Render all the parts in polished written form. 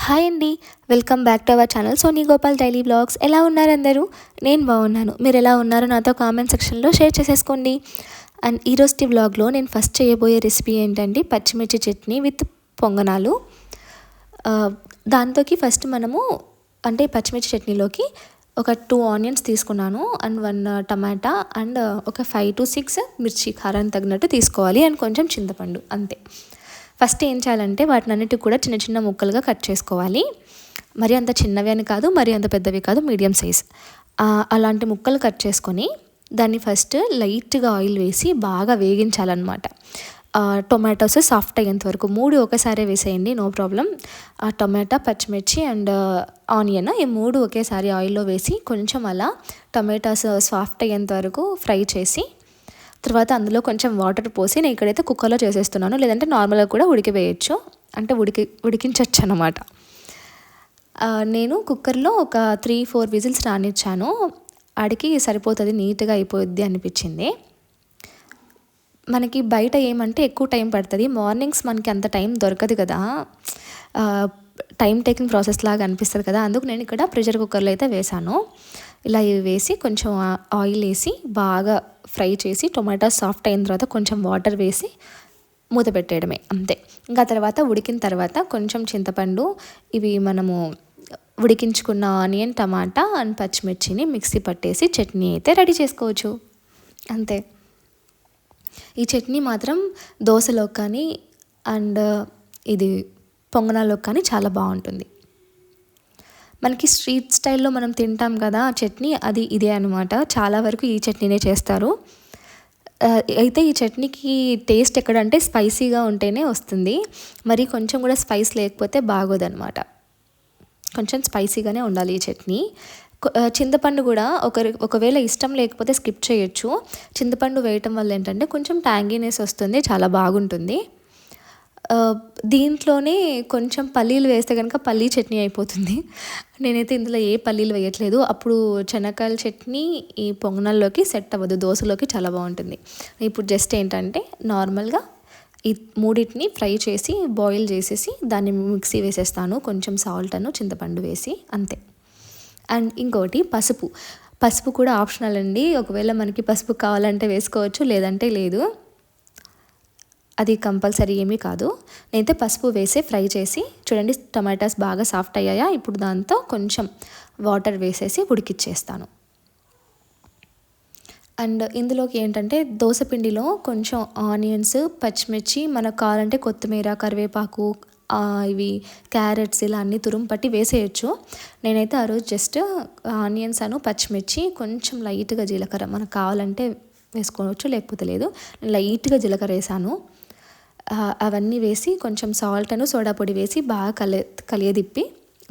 Hi అండి. Welcome back to our channel Soni Gopal daily blogs. ఎలా ఉన్నారు అందరూ? నేను బాగున్నాను. మీరు ఎలా ఉన్నారో నాతో కామెంట్ సెక్షన్లో షేర్ చేసేసుకోండి. అండ్ ఈరోజు వ్లాగ్లో నేను ఫస్ట్ చేయబోయే రెసిపీ ఏంటంటే పచ్చిమిర్చి చట్నీ విత్ పొంగనాలు. దాంతోకి ఫస్ట్ మనము అంటే పచ్చిమిర్చి చట్నీలోకి ఒక 2 ఆనియన్స్ తీసుకున్నాను అండ్ 1 టమాటా అండ్ ఒక 5 to 6 మిర్చి కారానికి తగినట్టు తీసుకోవాలి అండ్ కొంచెం చింతపండు అంతే. ఫస్ట్ ఏం చేయాలంటే వాటినన్నిటికి కూడా చిన్న చిన్న ముక్కలుగా కట్ చేసుకోవాలి. మరి అంత చిన్నవి అని కాదు, మరి అంత పెద్దవి కాదు, మీడియం సైజ్. అలాంటి ముక్కలు కట్ చేసుకొని దాన్ని ఫస్ట్ లైట్గా ఆయిల్ వేసి బాగా వేగించాలన్నమాట. టొమాటోస్ సాఫ్ట్ అయ్యేంత వరకు 3 ఒకసారి వేసేయండి, నో ప్రాబ్లం. ఆ టొమాటో, పచ్చిమిర్చి అండ్ ఆనియన్ ఈ 3 ఒకేసారి ఆయిల్లో వేసి కొంచెం అలా టొమాటోస్ సాఫ్ట్ అయ్యేంత వరకు ఫ్రై చేసి తర్వాత అందులో కొంచెం వాటర్ పోసి నేను ఇక్కడైతే కుక్కర్లో చేసేస్తున్నాను, లేదంటే నార్మల్గా కూడా ఉడికివేయచ్చు, అంటే ఉడికించవచ్చు అన్నమాట. నేను కుక్కర్లో ఒక 3-4 విజిల్స్ రానిచ్చాను. ఆడికి సరిపోతుంది, నీట్గా అయిపోద్ది అనిపించింది. మనకి బయట ఏమంటే ఎక్కువ టైం పడుతుంది, మార్నింగ్స్ మనకి అంత టైం దొరకదు కదా, టైం టేకింగ్ ప్రాసెస్ లాగా అనిపిస్తుంది కదా, అందుకు నేను ఇక్కడ ప్రెషర్ కుక్కర్లో అయితే వేసాను. ఇలా వేసి కొంచెం ఆయిల్ వేసి బాగా ఫ్రై చేసి టొమాటో సాఫ్ట్ అయిన తర్వాత కొంచెం వాటర్ వేసి మూత పెట్టేయడమే అంతే. ఇంకా తర్వాత ఉడికిన తర్వాత కొంచెం చింతపండు, ఇవి మనము ఉడికించుకున్న ఆనియన్, టమాటా అండ్ పచ్చిమిర్చిని మిక్సీ పట్టేసి చట్నీ అయితే రెడీ చేసుకోవచ్చు అంతే. ఈ చట్నీ మాత్రం దోశలో కానీ అండ్ ఇది పొంగనాల్లో కానీ చాలా బాగుంటుంది. మనకి స్ట్రీట్ స్టైల్లో మనం తింటాం కదా చట్నీ, అది ఇదే అనమాట. చాలా వరకు ఈ చట్నీనే చేస్తారు. అయితే ఈ చట్నీకి టేస్ట్ ఎక్కడంటే స్పైసీగా ఉంటేనే వస్తుంది, మరి కొంచెం కూడా స్పైస్ లేకపోతే బాగోదన్నమాట. కొంచెం స్పైసీగానే ఉండాలి ఈ చట్నీ. చింతపండు కూడా ఒకవేళ ఇష్టం లేకపోతే స్కిప్ చేయొచ్చు. చింతపండు వేయటం వల్ల ఏంటంటే కొంచెం ట్యాంగీనెస్ వస్తుంది, చాలా బాగుంటుంది. దీంట్లోనే కొంచెం పల్లీలు వేస్తే కనుక పల్లీ చట్నీ అయిపోతుంది. నేనైతే ఇందులో ఏ పల్లీలు వేయట్లేదు, అప్పుడు శనగకాయల చట్నీ ఈ పొంగనాల్లోకి సెట్ అవ్వదు, దోశలోకి చాలా బాగుంటుంది. ఇప్పుడు జస్ట్ ఏంటంటే నార్మల్గా ఈ మూడింటిని ఫ్రై చేసి బాయిల్ చేసేసి దాన్ని మిక్సీ వేసేస్తాను, కొంచెం సాల్ట్ అను చింతపండు వేసి అంతే. అండ్ ఇంకోటి పసుపు కూడా ఆప్షనల్ అండి. ఒకవేళ మనకి పసుపు కావాలంటే వేసుకోవచ్చు, లేదంటే లేదు, అది కంపల్సరీ ఏమీ కాదు. నేనైతే పసుపు వేసి ఫ్రై చేసి చూడండి, టమాటాస్ బాగా సాఫ్ట్ అయ్యాయా, ఇప్పుడు దాంతో కొంచెం వాటర్ వేసేసి ఉడికిచ్చేస్తాను. అండ్ ఇందులోకి ఏంటంటే దోసపిండిలో కొంచెం ఆనియన్స్, పచ్చిమిర్చి, మనకు కావాలంటే కొత్తిమీర, కరివేపాకు, ఇవి క్యారెట్స్ ఇలా అన్నీ తురుము పట్టి వేసేయచ్చు. నేనైతే ఆ రోజు జస్ట్ ఆనియన్స్ అను పచ్చిమిర్చి, కొంచెం లైట్గా జీలకర్ర, మనకు కావాలంటే వేసుకోవచ్చు, లేకపోతే లేదు, లైట్గా జీలకర్ర వేసాను. అవన్నీ వేసి కొంచెం సాల్ట్ అను సోడా పొడి వేసి బాగా కలియదిప్పి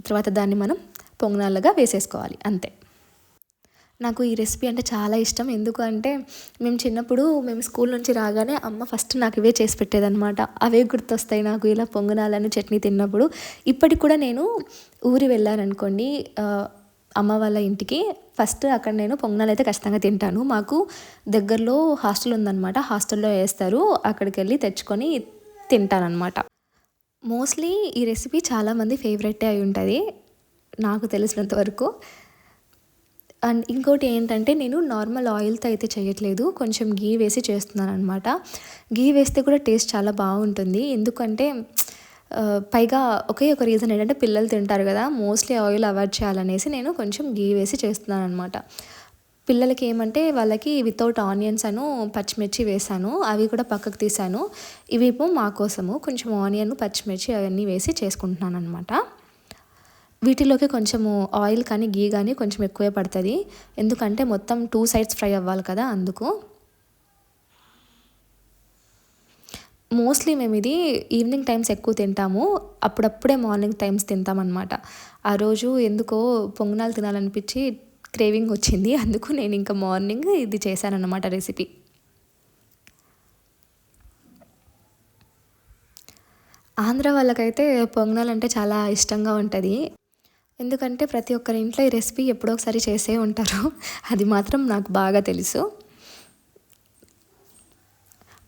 తర్వాత దాన్ని మనం పొంగనాలుగా వేసేసుకోవాలి అంతే. నాకు ఈ రెసిపీ అంటే చాలా ఇష్టం. ఎందుకు అంటే మేము స్కూల్ నుంచి రాగానే అమ్మ ఫస్ట్ నాకు ఇవే చేసి పెట్టేదన్నమాట. అవే గుర్తొస్తాయి నాకు ఇలా పొంగనాలను చట్నీ తిన్నప్పుడు. ఇప్పటికి కూడా నేను ఊరి వెళ్ళాననుకోండి అమ్మ వాళ్ళ ఇంటికి, ఫస్ట్ అక్కడ నేను పొంగనాలు అయితే ఖచ్చితంగా తింటాను. మాకు దగ్గరలో హాస్టల్ ఉందన్నమాట, హాస్టల్లో వేస్తారు, అక్కడికి వెళ్ళి తెచ్చుకొని తింటానన్నమాట. మోస్ట్లీ ఈ రెసిపీ చాలామంది ఫేవరెటే అయి ఉంటుంది నాకు తెలిసినంత వరకు. అండ్ ఇంకోటి ఏంటంటే నేను నార్మల్ ఆయిల్తో అయితే చేయట్లేదు, కొంచెం గీ వేసి చేస్తున్నాను అనమాట. గీ వేస్తే కూడా టేస్ట్ చాలా బాగుంటుంది. ఎందుకంటే పైగా ఒకే ఒక రీజన్ ఏంటంటే పిల్లలు తింటారు కదా, మోస్ట్లీ ఆయిల్ అవాయిడ్ చేయాలనేసి నేను కొంచెం గీ వేసి చేస్తున్నాను అనమాట. పిల్లలకి ఏమంటే వాళ్ళకి వితౌట్ ఆనియన్స్ అను పచ్చిమిర్చి వేసాను, అవి కూడా పక్కకు తీసాను. ఇవేమో మా కోసము కొంచెం ఆనియన్, పచ్చిమిర్చి అవన్నీ వేసి చేసుకుంటున్నాను అనమాట. వీటిలోకి కొంచెము ఆయిల్ కానీ గీ కానీ కొంచెం ఎక్కువే పడుతుంది, ఎందుకంటే మొత్తం 2 sides ఫ్రై అవ్వాలి కదా, అందుకు. మోస్ట్లీ మేము ఇది ఈవినింగ్ టైమ్స్ ఎక్కువ తింటాము, అప్పుడప్పుడే మార్నింగ్ టైమ్స్ తింటామన్నమాట. ఆ రోజు ఎందుకో పొంగనాలు తినాలనిపించి క్రేవింగ్ వచ్చింది, అందుకు నేను ఇంకా మార్నింగ్ ఇది చేశానన్నమాట రెసిపీ. ఆంధ్ర వాళ్ళకైతే పొంగనాలు అంటే చాలా ఇష్టంగా ఉంటుంది, ఎందుకంటే ప్రతి ఒక్కరి ఇంట్లో ఈ రెసిపీ ఎప్పుడో ఒకసారి చేసే ఉంటారు, అది మాత్రం నాకు బాగా తెలుసు.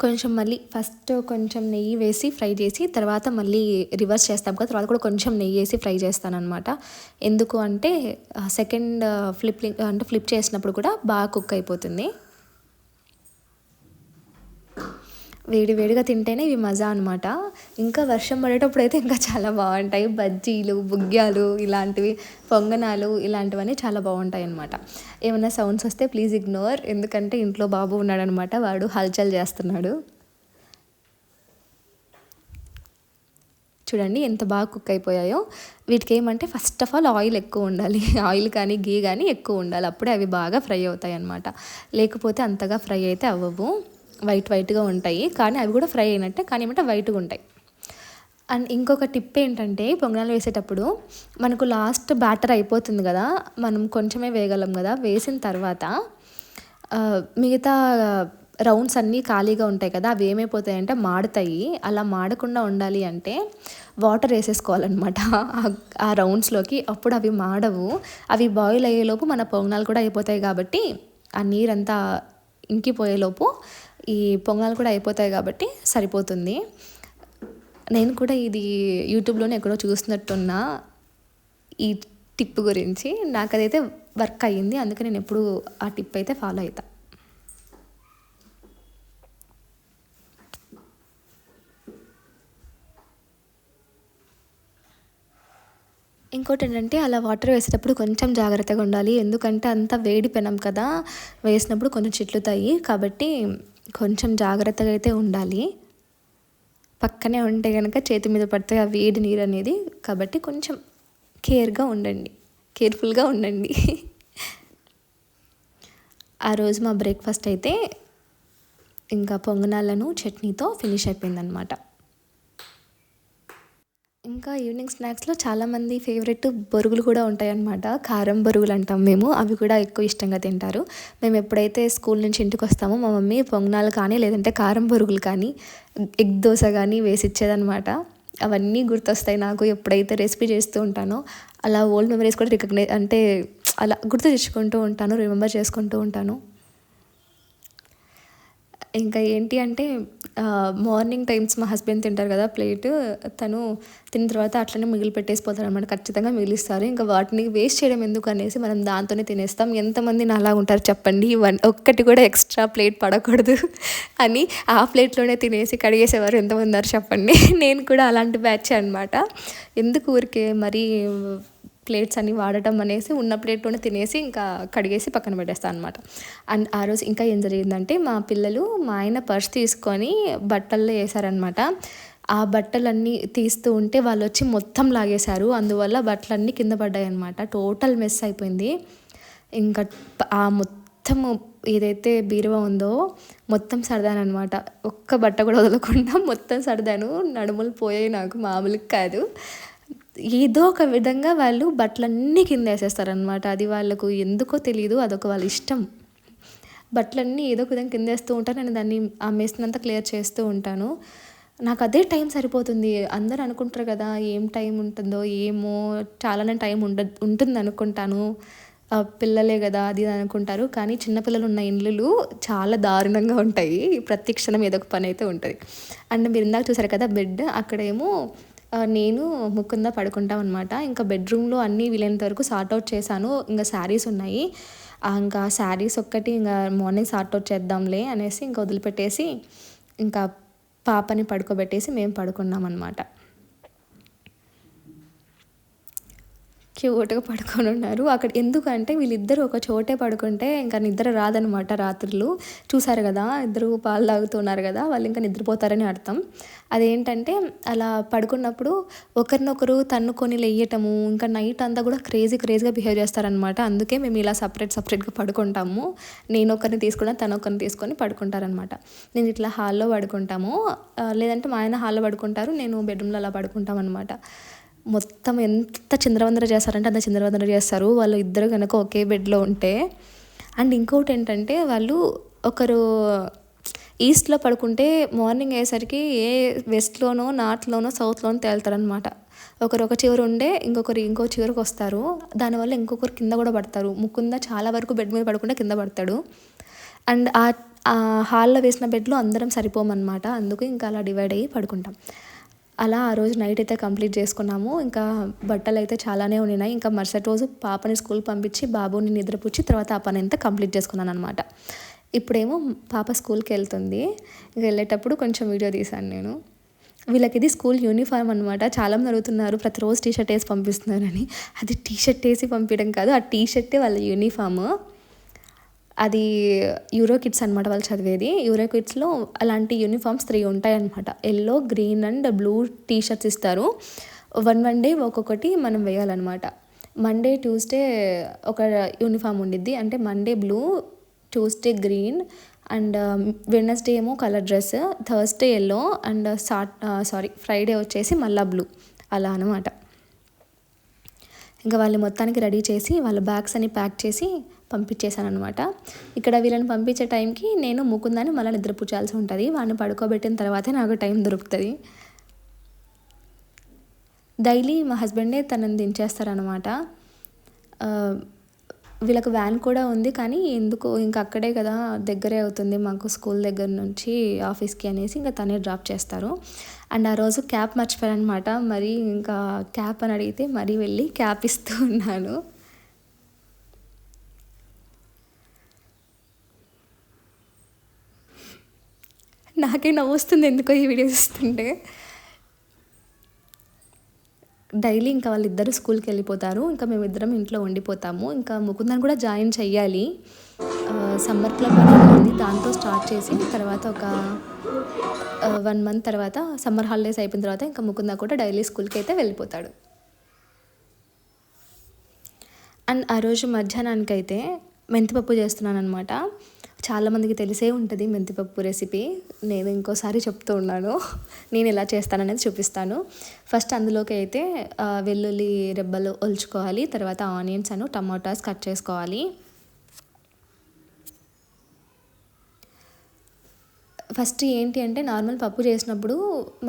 కొంచెం మళ్ళీ ఫస్ట్ కొంచెం నెయ్యి వేసి ఫ్రై చేసి తర్వాత మళ్ళీ రివర్స్ చేస్తాం కదా, తర్వాత కూడా కొంచెం నెయ్యి వేసి ఫ్రై చేస్తానన్నమాట. ఎందుకు అంటే సెకండ్ ఫ్లిప్ చేసినప్పుడు కూడా బాగా కుక్ అయిపోతుంది. వేడి వేడిగా తింటేనే ఇవి మజా అనమాట. ఇంకా వర్షం పడేటప్పుడు అయితే ఇంకా చాలా బాగుంటాయి. బజ్జీలు, బుగ్గ్యాలు ఇలాంటివి, పొంగనాలు ఇలాంటివన్నీ చాలా బాగుంటాయి అన్నమాట. ఏమైనా సౌండ్స్ వస్తే ప్లీజ్ ఇగ్నోర్, ఎందుకంటే ఇంట్లో బాబు ఉన్నాడనమాట, వాడు హల్చల్ చేస్తున్నాడు. చూడండి ఎంత బాగా కుక్ అయిపోయాయో. వీటికి ఏమంటే ఫస్ట్ ఆఫ్ ఆల్ ఆయిల్ ఎక్కువ ఉండాలి, ఆయిల్ కానీ గీ కానీ ఎక్కువ ఉండాలి, అప్పుడే అవి బాగా ఫ్రై అవుతాయి అన్నమాట. లేకపోతే అంతగా ఫ్రై అయితే అవ్వవు, వైట్గా ఉంటాయి. కానీ అవి కూడా ఫ్రై అయినట్టే, కానీ ఏమంటే వైట్గా ఉంటాయి. అండ్ ఇంకొక టిప్ ఏంటంటే పొంగనాలు వేసేటప్పుడు మనకు లాస్ట్ బ్యాటర్ అయిపోతుంది కదా, మనం కొంచెమే వేయగలం కదా, వేసిన తర్వాత మిగతా రౌండ్స్ అన్నీ ఖాళీగా ఉంటాయి కదా, అవి ఏమైపోతాయంటే మాడుతాయి. అలా మాడకుండా ఉండాలి అంటే వాటర్ వేసేసుకోవాలన్నమాట ఆ రౌండ్స్లోకి, అప్పుడు అవి మాడవు. అవి బాయిల్ అయ్యేలోపు మన పొంగనాలు కూడా అయిపోతాయి కాబట్టి, ఆ నీరంతా ఇంకిపోయేలోపు ఈ పొంగనాలు కూడా అయిపోతాయి కాబట్టి సరిపోతుంది. నేను కూడా ఇది యూట్యూబ్లోనే ఎక్కడో చూసినట్టున్నా ఈ టిప్ గురించి, నాకు అదైతే వర్క్ అయ్యింది, అందుకే నేను ఎప్పుడు ఆ టిప్ అయితే ఫాలో అవుతా. ఇంకోటి ఏంటంటే అలా వాటర్ వేసేటప్పుడు కొంచెం జాగ్రత్తగా ఉండాలి, ఎందుకంటే అంత వేడి పెనం కదా, వేసినప్పుడు కొంచెం చిట్లుతాయి, కాబట్టి కొంచెం జాగ్రత్తగా అయితే ఉండాలి. పక్కనే ఉంటే కనుక చేతి మీద పడితే ఆ వేడి నీరు అనేది, కాబట్టి కొంచెం కేర్ఫుల్గా ఉండండి. ఆ రోజు మా బ్రేక్ఫాస్ట్ అయితే ఇంకా పొంగనాలను చట్నీతో ఫినిష్ అయిపోయిందనమాట. ఇంకా ఈవినింగ్ స్నాక్స్లో చాలామంది ఫేవరెట్ బొరుగులు కూడా ఉంటాయన్నమాట, కారం బొరుగులు అంటాం మేము, అవి కూడా ఎక్కువ ఇష్టంగా తింటారు. మేము ఎప్పుడైతే స్కూల్ నుంచి ఇంటికి వస్తామో మా మమ్మీ పొంగనాలు కానీ లేదంటే కారం బొరుగులు కానీ ఎగ్ దోశ కానీ వేసి ఇచ్చేదనమాట. అవన్నీ గుర్తొస్తాయి నాకు ఎప్పుడైతే రెసిపీ చేస్తూ ఉంటానో. అలా ఓల్డ్ మెమరీస్ కూడా అంటే అలా గుర్తు తెచ్చుకుంటూ ఉంటాను, రిమెంబర్ చేసుకుంటూ ఉంటాను. ఇంకా ఏంటి అంటే మార్నింగ్ టైమ్స్ మా హస్బెండ్ తింటారు కదా ప్లేట్, తను తిన్న తర్వాత అట్లనే మిగిలి పెట్టేసిపోతారు అనమాట, ఖచ్చితంగా మిగిలిస్తారు. ఇంకా వాటిని వేస్ట్ చేయడం ఎందుకు అనేసి మనం దాంతోనే తినేస్తాం. ఎంతమంది అలా ఉంటారు చెప్పండి, ఒక్కటి కూడా ఎక్స్ట్రా ప్లేట్ పడకూడదు అని ఆ ప్లేట్లోనే తినేసి కడిగేసేవారు ఎంతమంది ఉన్నారు చెప్పండి. నేను కూడా అలాంటి బ్యాచ్ అనమాట. ఎందుకు ఊరికే మరీ ప్లేట్స్ అన్నీ వాడటం అనేసి ఉన్న ప్లేట్లోనే తినేసి ఇంకా కడిగేసి పక్కన పెట్టేస్తాను అనమాట. అండ్ ఆ రోజు ఇంకా ఏం జరిగిందంటే మా పిల్లలు మా ఆయన పర్స్ తీసుకొని బట్టల్లో వేసారనమాట. ఆ బట్టలన్నీ తీస్తూ ఉంటే వాళ్ళు వచ్చి మొత్తం లాగేశారు, అందువల్ల బట్టలన్నీ కింద పడ్డాయి అనమాట. టోటల్ మెస్ అయిపోయింది. ఇంకా ఆ మొత్తము ఏదైతే బీరువా ఉందో మొత్తం సర్దాను అనమాట, ఒక్క బట్ట కూడా వదలకుండా మొత్తం సర్దాను. నడుములు పోయాయి నాకు, మామూలుగా కాదు. ఏదో ఒక విధంగా వాళ్ళు బట్టలన్నీ కింద వేసేస్తారనమాట, అది వాళ్ళకు ఎందుకో తెలియదు, అదొక వాళ్ళ ఇష్టం. బట్టలన్నీ ఏదో ఒక విధంగా కింద వేస్తూ ఉంటాను, నేను దాన్ని ఆ మెస్నంతా క్లియర్ చేస్తూ ఉంటాను. నాకు అదే టైం సరిపోతుంది. అందరూ అనుకుంటారు కదా ఏం టైం ఉంటుందో ఏమో, చాలానే టైం ఉంటుంది అనుకుంటాను, పిల్లలే కదా అది అనుకుంటారు. కానీ చిన్నపిల్లలు ఉన్న ఇళ్ళు చాలా దారుణంగా ఉంటాయి, ప్రతి క్షణం ఏదో ఒక పని అయితే ఉంటుంది. అండ్ మీరు ఇందాక చూసారు కదా బెడ్, అక్కడేమో నేను ముకుంద పడుకుంటాం అనమాట. ఇంకా బెడ్రూమ్లో అన్నీ వీలైనంత వరకు సార్ట్ అవుట్ చేశాను. ఇంకా శారీస్ ఉన్నాయి, ఇంకా శారీస్ ఒక్కటి ఇంకా మార్నింగ్ సార్ట్ అవుట్ చేద్దాంలే అనేసి ఇంకా వదిలిపెట్టేసి ఇంకా పాపని పడుకోబెట్టేసి మేము పడుకున్నాం అనమాట. క్యూట్గా పడుకొని ఉన్నారు అక్కడ. ఎందుకంటే వీళ్ళిద్దరూ ఒక చోటే పడుకుంటే ఇంకా నిద్ర రాదనమాట రాత్రులు. చూసారు కదా ఇద్దరు పాలు తాగుతున్నారు కదా, వాళ్ళు ఇంకా నిద్రపోతారని అర్థం. అదేంటంటే అలా పడుకున్నప్పుడు ఒకరినొకరు తన్నుకొని లేయటము, ఇంకా నైట్ అంతా కూడా క్రేజీగా బిహేవ్ చేస్తారనమాట. అందుకే మేము ఇలా సపరేట్గా పడుకుంటాము. నేను ఒకరిని తీసుకున్నా, తను ఒకరిని తీసుకొని పడుకుంటారనమాట. నేను ఇట్లా హాల్లో పడుకుంటాము, లేదంటే మా ఆయన హాల్లో పడుకుంటారు, నేను బెడ్రూమ్లో అలా పడుకుంటాం అనమాట. మొత్తం ఎంత చిందరవందర చేస్తారంటే అంత చిందరవందర చేస్తారు వాళ్ళు ఇద్దరు కనుక ఒకే బెడ్లో ఉంటే. అండ్ ఇంకోటి ఏంటంటే వాళ్ళు ఒకరు ఈస్ట్లో పడుకుంటే మార్నింగ్ అయ్యేసరికి ఏ వెస్ట్లోనో నార్త్లోనో సౌత్లోనో తేలుతారనమాట. ఒకరు ఒక చివరి ఉండే ఇంకొకరు ఇంకో చివరికి వస్తారు, దానివల్ల ఇంకొకరు కింద కూడా పడతారు. ముకుంద చాలా వరకు బెడ్ మీద పడుకుంటే కింద పడతాడు. అండ్ ఆ హాల్లో వేసిన బెడ్లో అందరం సరిపోమన్నమాట. అందుకు ఇంకా అలా డివైడ్ అయ్యి పడుకుంటాం. అలా ఆ రోజు నైట్ అయితే కంప్లీట్ చేసుకున్నాము. ఇంకా బట్టలు అయితే చాలానే ఉన్నాయి. ఇంకా మరుసటి రోజు పాపని స్కూల్కి పంపించి బాబుని నిద్రపుచ్చి తర్వాత ఆ పని అంతా కంప్లీట్ చేసుకున్నాను అనమాట. ఇప్పుడేమో పాప స్కూల్కి వెళ్తుంది. ఇంక వెళ్ళేటప్పుడు కొంచెం వీడియో తీశాను నేను. వీళ్ళకి ఇది స్కూల్ యూనిఫామ్ అనమాట. చాలామంది అడుగుతున్నారు ప్రతిరోజు టీషర్ట్ వేసి పంపిస్తున్నారని. అది టీషర్ట్ వేసి పంపించడం కాదు, ఆ టీషర్టే వాళ్ళ యూనిఫామ్. అది యూరో కిడ్స్ అనమాట వాళ్ళు చదివేది. యూరో కిడ్స్లో అలాంటి యూనిఫామ్స్ 3 ఉంటాయన్నమాట. Yellow, green and blue T-shirts ఇస్తారు. వన్ డే ఒక్కొక్కటి మనం వేయాలన్నమాట. మండే ట్యూస్డే ఒక యూనిఫామ్ ఉండిద్ది. అంటే Monday blue, Tuesday green and Wednesday ఏమో colour dress, Thursday yellow and Friday వచ్చేసి మళ్ళా బ్లూ, అలా అనమాట. ఇంకా వాళ్ళు మొత్తానికి రెడీ చేసి వాళ్ళ బ్యాగ్స్ అన్ని ప్యాక్ చేసి పంపించేశాను అనమాట. ఇక్కడ వీళ్ళని పంపించే టైంకి నేను ముకుందాన్ని మళ్ళీ నిద్రపుచ్చాల్సి ఉంటుంది. వాడిని పడుకోబెట్టిన తర్వాతే నాకు టైం దొరుకుతుంది. డైలీ మా హస్బెండే తనని దించేస్తారనమాట. వీళ్ళకి వ్యాన్ కూడా ఉంది, కానీ ఎందుకు ఇంకా అక్కడే కదా దగ్గరే అవుతుంది మాకు స్కూల్ దగ్గర నుంచి ఆఫీస్కి అనేసి ఇంకా తనే డ్రాప్ చేస్తారు. అండ్ ఆ రోజు క్యాప్ మర్చిపోయానమాట. మరి ఇంకా క్యాప్ అని అడిగితే మరీ వెళ్ళి క్యాప్ ఇస్తూ ఉన్నాను. నాకే నవ్వొస్తుంది ఎందుకో ఈ వీడియో చూస్తుంటే. డైలీ ఇంకా వాళ్ళిద్దరూ స్కూల్కి వెళ్ళిపోతారు. ఇంకా మేమిద్దరం ఇంట్లో ఉండిపోతాము. ఇంకా ముకుందని కూడా జాయిన్ చెయ్యాలి. సమ్మర్ క్లబ్ అనేది ఉంది, దాంతో స్టార్ట్ చేసి తర్వాత ఒక 1 మంత్ తర్వాత సమ్మర్ హాలిడేస్ అయిపోయిన తర్వాత ఇంకా ముకుంద కూడా డైలీ స్కూల్కి అయితే వెళ్ళిపోతాడు. అండ్ ఆ రోజు మధ్యాహ్నానికైతే మెంతిపప్పు చేస్తున్నాను అనమాట. చాలామందికి తెలిసే ఉంటుంది మెంతిపప్పు రెసిపీ. నేను ఇంకోసారి చెప్తూ ఉన్నాను. నేను ఎలా చేస్తాననేది చూపిస్తాను. ఫస్ట్ అందులోకి అయితే వెల్లుల్లి రెబ్బలు ఒలుచుకోవాలి. తర్వాత ఆనియన్స్ అను టమాటాస్ కట్ చేసుకోవాలి. ఫస్ట్ ఏంటి అంటే నార్మల్ పప్పు చేసినప్పుడు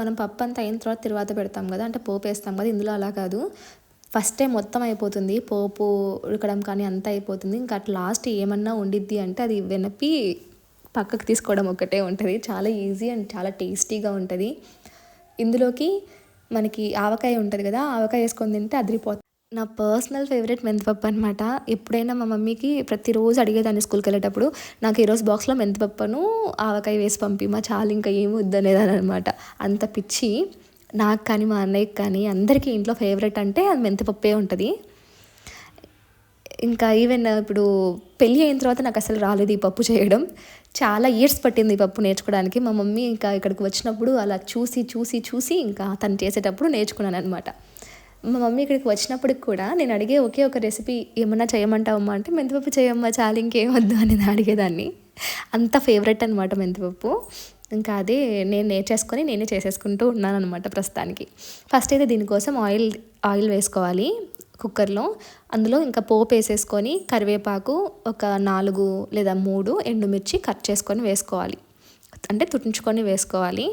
మనం పప్పు అంతా అయిన తర్వాత తిరువాత పెడతాం కదా, అంటే పోపు వేస్తాం కదా. ఇందులో అలా కాదు, ఫస్టే మొత్తం అయిపోతుంది. పోపు ఉడకడం కానీ అంతా అయిపోతుంది. ఇంకా అట్లా లాస్ట్ ఏమన్నా ఉండిద్ది అంటే అది వెనపి పక్కకు తీసుకోవడం ఒకటే ఉంటుంది. చాలా ఈజీ అండ్ చాలా టేస్టీగా ఉంటుంది. ఇందులోకి మనకి ఆవకాయ ఉంటుంది కదా, ఆవకాయ వేసుకొని తింటే అదిరిపోతుంది. నా పర్సనల్ ఫేవరెట్ మెంతిపప్పు అనమాట. ఎప్పుడైనా మా మమ్మీకి ప్రతిరోజు అడిగేదాన్ని స్కూల్కి వెళ్ళేటప్పుడు, నాకు ఈరోజు బాక్స్లో మెంతిపప్పును ఆవకాయ వేసి పంపిమా చాలు, ఇంకా ఏమి వద్దనేదాని అనమాట. అంత పిచ్చి నాకు కానీ మా అన్నయ్యకి కానీ అందరికీ ఇంట్లో ఫేవరెట్ అంటే అది మెంతిపప్పే ఉంటుంది. ఇంకా ఈవెన్ ఇప్పుడు పెళ్ళి అయిన తర్వాత నాకు అసలు రాలేదు ఈ పప్పు చేయడం. చాలా ఇయర్స్ పట్టింది ఈ పప్పు నేర్చుకోవడానికి. మా మమ్మీ ఇంకా ఇక్కడికి వచ్చినప్పుడు అలా చూసి చూసి చూసి ఇంకా తను చేసేటప్పుడు నేర్చుకున్నాను అనమాట. మా మమ్మీ ఇక్కడికి వచ్చినప్పటికి కూడా నేను అడిగే ఒకే ఒక రెసిపీ ఏమన్నా చేయమంటావమ్మా అంటే మెంతిపప్పు చేయమ్మా చాలు ఇంకేం వద్దు అనేది అడిగేదాన్ని. అంత ఫేవరెట్ అనమాట మెంతిపప్పు. ఇంకా అదే నేను నేర్చేసుకొని నేనే చేసేసుకుంటూ ఉన్నాను అనమాట ప్రస్తుతానికి. ఫస్ట్ అయితే దీనికోసం ఆయిల్ వేసుకోవాలి కుక్కర్లో. అందులో ఇంకా పోపు వేసేసుకొని కరివేపాకు ఒక 4 లేదా 3 ఎండుమిర్చి కట్ చేసుకొని వేసుకోవాలి, అంటే తుట్టించుకొని వేసుకోవాలి.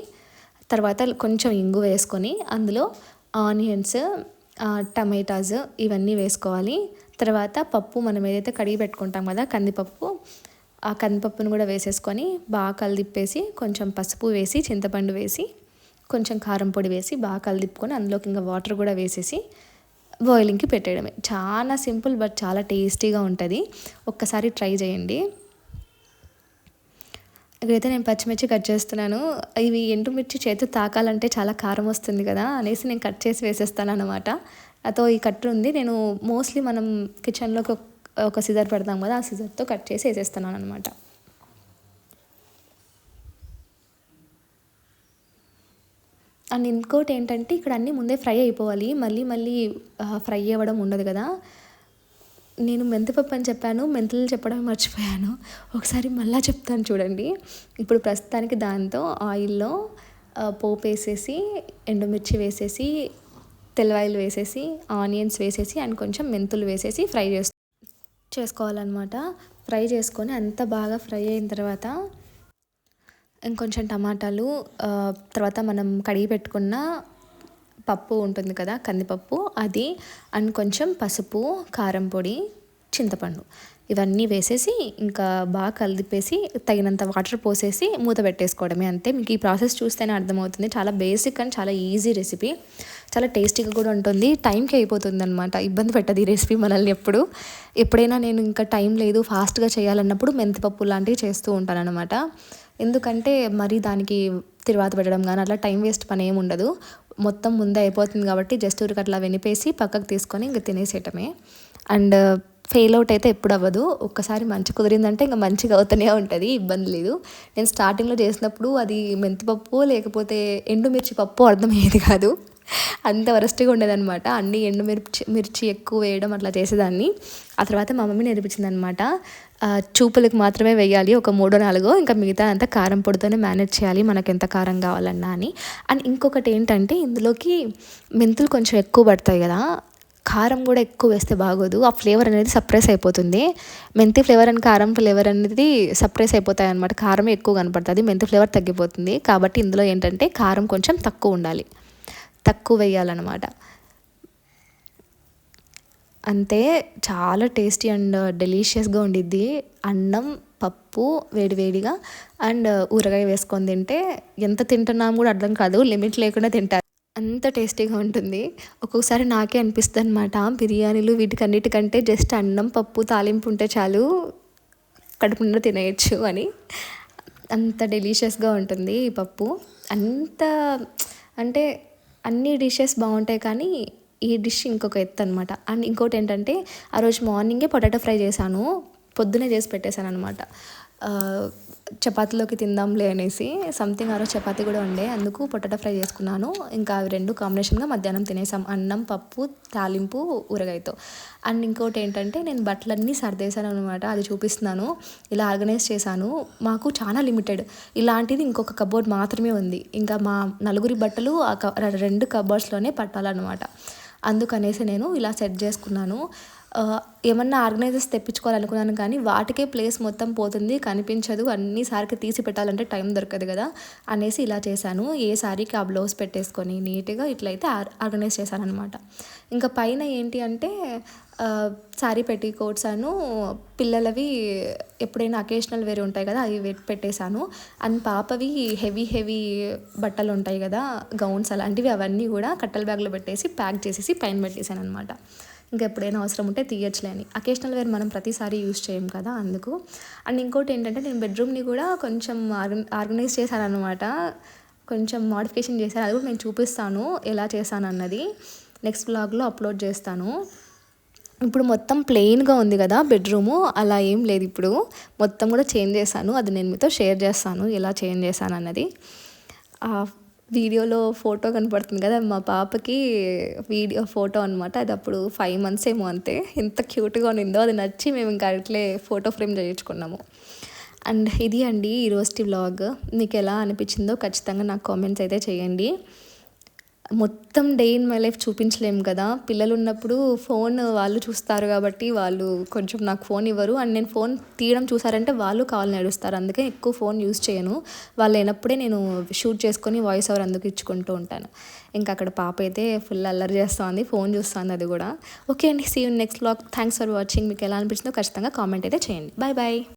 తర్వాత కొంచెం ఇంగు వేసుకొని అందులో ఆనియన్స్, టమాటాస్ ఇవన్నీ వేసుకోవాలి. తర్వాత పప్పు మనం ఏదైతే కడిగి పెట్టుకుంటాం కదా కందిపప్పు, ఆ కందిపప్పును కూడా వేసేసుకొని బాగా కలిదిప్పేసి కొంచెం పసుపు వేసి చింతపండు వేసి కొంచెం కారం పొడి వేసి బాగా కలిదిప్పుకొని అందులోకి ఇంకా వాటర్ కూడా వేసేసి బాయిలింగ్కి పెట్టేయడమే. చాలా సింపుల్ బట్ చాలా టేస్టీగా ఉంటుంది. ఒక్కసారి ట్రై చేయండి. ఇక్కడైతే నేను పచ్చిమిర్చి కట్ చేస్తున్నాను. ఇవి ఎండుమిర్చి చేతి తాకాలంటే చాలా కారం వస్తుంది కదా అనేసి నేను కట్ చేసి వేసేస్తాను అనమాట. అతో ఈ కట్టర్ ఉంది, నేను మోస్ట్లీ మనం కిచెన్లోకి ఒక సిజర్ పెడతాం కదా, ఆ సిజర్తో కట్ చేసి వేసేస్తున్నాను అనమాట. అండ్ ఇంకోటి ఏంటంటే ఇక్కడ అన్నీ ముందే ఫ్రై అయిపోవాలి, మళ్ళీ ఫ్రై అవ్వడం ఉండదు కదా. నేను మెంతిపప్పు అని చెప్పాను, మెంతులు చెప్పడం మర్చిపోయాను. ఒకసారి మళ్ళీ చెప్తాను చూడండి. ఇప్పుడు ప్రస్తుతానికి దాంతో ఆయిల్లో పోపు వేసేసి ఎండుమిర్చి వేసేసి తెల్లవాయిలు వేసేసి ఆనియన్స్ వేసేసి అండ్ కొంచెం మెంతులు వేసేసి ఫ్రై చేసుకోవాలన్నమాట. ఫ్రై చేసుకొని అంత బాగా ఫ్రై అయిన తర్వాత ఇంకొంచెం టమాటాలు, తర్వాత మనం కడిగి పెట్టుకున్న పప్పు ఉంటుంది కదా కందిపప్పు అది, అండ్ కొంచెం పసుపు, కారం పొడి, చింతపండు ఇవన్నీ వేసేసి ఇంకా బాగా కలిపేసి తగినంత వాటర్ పోసేసి మూత పెట్టేసుకోవడమే అంతే. మీకు ఈ ప్రాసెస్ చూస్తేనే అర్థమవుతుంది. చాలా బేసిక్ అండ్ చాలా ఈజీ రెసిపీ, చాలా టేస్టీగా కూడా ఉంటుంది. టైంకి అయిపోతుంది అనమాట, ఇబ్బంది పెట్టదు ఈ రెసిపీ మనల్ని. ఎప్పుడైనా నేను ఇంకా టైం లేదు ఫాస్ట్గా చేయాలన్నప్పుడు మెంతిపప్పు లాంటివి చేస్తూ ఉంటాను అనమాట. ఎందుకంటే మరి దానికి తిరువాత పెట్టడం కానీ అట్లా టైం వేస్ట్ పని ఏమి ఉండదు. మొత్తం ముందే అయిపోతుంది కాబట్టి జస్ట్ ఊరికి అట్లా వెనిపేసి పక్కకు తీసుకొని ఇంకా తినేసేయటమే. అండ్ ఫెయిల్ అవుట్ అయితే ఎప్పుడు అవ్వదు. ఒక్కసారి మంచి కుదిరిందంటే ఇంకా మంచిగా అవుతూనే ఉంటుంది, ఇబ్బంది లేదు. నేను స్టార్టింగ్లో చేసినప్పుడు అది మెంతిపప్పు లేకపోతే ఎండుమిర్చి పప్పు అర్థమయ్యేది కాదు, అంత వరస్ట్గా ఉండేదన్నమాట. అన్ని మిర్చి ఎక్కువ వేయడం అట్లా చేసేదాన్ని. ఆ తర్వాత మా మమ్మీ నేర్పించింది అనమాట. చూపులకు మాత్రమే వేయాలి, ఒక 3-4, ఇంకా మిగతా అంతా కారం పొడితోనే మేనేజ్ చేయాలి మనకు ఎంత కారం కావాలన్నా అని. అండ్ ఇంకొకటి ఏంటంటే ఇందులోకి మెంతులు కొంచెం ఎక్కువ పడతాయి కదా, కారం కూడా ఎక్కువ వేస్తే బాగోదు. ఆ ఫ్లేవర్ అనేది సప్రెస్ అయిపోతుంది. మెంతి ఫ్లేవర్ అండ్ కారం ఫ్లేవర్ అనేది సప్రెస్ అయిపోతాయి అనమాట. కారం ఎక్కువ కనపడుతుంది, మెంతి ఫ్లేవర్ తగ్గిపోతుంది. కాబట్టి ఇందులో ఏంటంటే కారం కొంచెం తక్కువ ఉండాలి, తక్కువ వేయాలన్నమాట. అంతే, చాలా టేస్టీ అండ్ డెలీషియస్గా ఉండిద్ది. అన్నం పప్పు వేడివేడిగా అండ్ ఊరగాయ వేసుకొని తింటే ఎంత తింటున్నాము కూడా అర్థం కాదు, లిమిట్ లేకుండా తింటారు, అంత టేస్టీగా ఉంటుంది. ఒక్కొక్కసారి నాకే అనిపిస్తుంది అనమాట, బిర్యానీలు వీటికన్నిటికంటే జస్ట్ అన్నం పప్పు తాలింపు ఉంటే చాలు, కడుపు నిండా తినేయచ్చు అని. అంత డెలీషియస్గా ఉంటుంది ఈ పప్పు. అంత అంటే అన్ని డిషెస్ బాగుంటాయి కానీ ఈ డిష్ ఇంకొక ఎత్తు అనమాట. అండ్ ఇంకోటి ఏంటంటే ఆ రోజు మార్నింగే పొటాటో ఫ్రై చేశాను, పొద్దునే చేసి పెట్టేశాను అనమాట. చపాతీలోకి తిందాంలే అనేసి, సంథింగ్ ఆ రోజు చపాతీ కూడా ఉండే, అందుకు పొటాటో ఫ్రై చేసుకున్నాను. ఇంకా అవి రెండు కాంబినేషన్గా మధ్యాహ్నం తినేసాం, అన్నం పప్పు తాలింపు ఊరగాయతో. అండ్ ఇంకోటి ఏంటంటే నేను బట్టలన్నీ సర్దేశాను అనమాట, అది చూపిస్తున్నాను. ఇలా ఆర్గనైజ్ చేశాను. మాకు చాలా లిమిటెడ్, ఇలాంటిది ఇంకొక కబోర్డ్ మాత్రమే ఉంది. ఇంకా మా నలుగురి బట్టలు ఆ 2 కబోర్డ్స్లోనే పట్టాలన్నమాట. అందుకనేసి నేను ఇలా సెట్ చేసుకున్నాను. ఏమన్నా ఆర్గనైజర్స్ తెప్పించుకోవాలనుకున్నాను కానీ వాటికే ప్లేస్ మొత్తం పోతుంది, కనిపించదు, అన్నిసారికి తీసి పెట్టాలంటే టైం దొరకదు కదా అనేసి ఇలా చేశాను. ఏ సారీకి ఆ బ్లౌజ్ పెట్టేసుకొని నీట్గా ఇట్లయితే ఆర్గనైజ్ చేశాను అనమాట. ఇంకా పైన ఏంటి అంటే శారీ పెట్టికోట్స్ అను పిల్లలవి ఎప్పుడైనా అకేషనల్ వేరే ఉంటాయి కదా అవి పెట్టేశాను. అండ్ పాపవి హెవీ బట్టలు ఉంటాయి కదా గౌన్స్ అలాంటివి, అవన్నీ కూడా కట్టల బ్యాగ్లో పెట్టేసి ప్యాక్ చేసేసి పైన పెట్టేశాను అనమాట. ఇంకా ఎప్పుడైనా అవసరం ఉంటే తీయచ్చులే అని. అకేషనల్ వేర్ మనం ప్రతిసారి యూజ్ చేయం కదా అందుకు. అండ్ ఇంకోటి ఏంటంటే నేను బెడ్రూమ్ని కూడా కొంచెం ఆర్గనైజ్ చేశాను అనమాట, కొంచెం మోడిఫికేషన్ చేశాను. అది కూడా నేను చూపిస్తాను ఎలా చేశాను అన్నది, నెక్స్ట్ వ్లాగ్లో అప్లోడ్ చేస్తాను. ఇప్పుడు మొత్తం ప్లెయిన్గా ఉంది కదా బెడ్రూము, అలా ఏం లేదు, ఇప్పుడు మొత్తం కూడా చేంజ్ చేశాను. అది నేను మీతో షేర్ చేస్తాను ఎలా చేంజ్ చేశాను అన్నది. వీడియోలో ఫోటో కనపడుతుంది కదా మా పాపకి వీడియో ఫోటో అనమాట, అది అప్పుడు 5 months ఏమో అంతే, ఎంత క్యూట్గా ఉండిందో, అది నచ్చి మేము ఇంకా అట్లే ఫోటో ఫ్రేమ్ చేయించుకున్నాము. అండ్ ఇది అండి ఈరోజు వ్లాగ్. మీకు ఎలా అనిపించిందో ఖచ్చితంగా నాకు కామెంట్స్ అయితే చేయండి. మొత్తం డే ఇన్ మై లైఫ్ చూపించలేము కదా, పిల్లలు ఉన్నప్పుడు ఫోన్ వాళ్ళు చూస్తారు కాబట్టి వాళ్ళు కొంచెం నాకు ఫోన్ ఇవ్వరు. అండ్ నేను ఫోన్ తీయడం చూసారంటే వాళ్ళు కావాలని ఏడుస్తారు, అందుకే ఎక్కువ ఫోన్ యూజ్ చేయను. వాళ్ళు లేనప్పుడే నేను షూట్ చేసుకొని వాయిస్ ఓవర్ అందుకు ఇచ్చుకుంటూ ఉంటాను. ఇంకా అక్కడ పాప అయితే ఫుల్ అల్లరి చేస్తుంది, ఫోన్ చూస్తుంది అది కూడా. ఓకే అండి, see you next vlog. Thanks for watching. మీకు ఎలా అనిపించిందో ఖచ్చితంగా కామెంట్ అయితే చేయండి. Bye bye.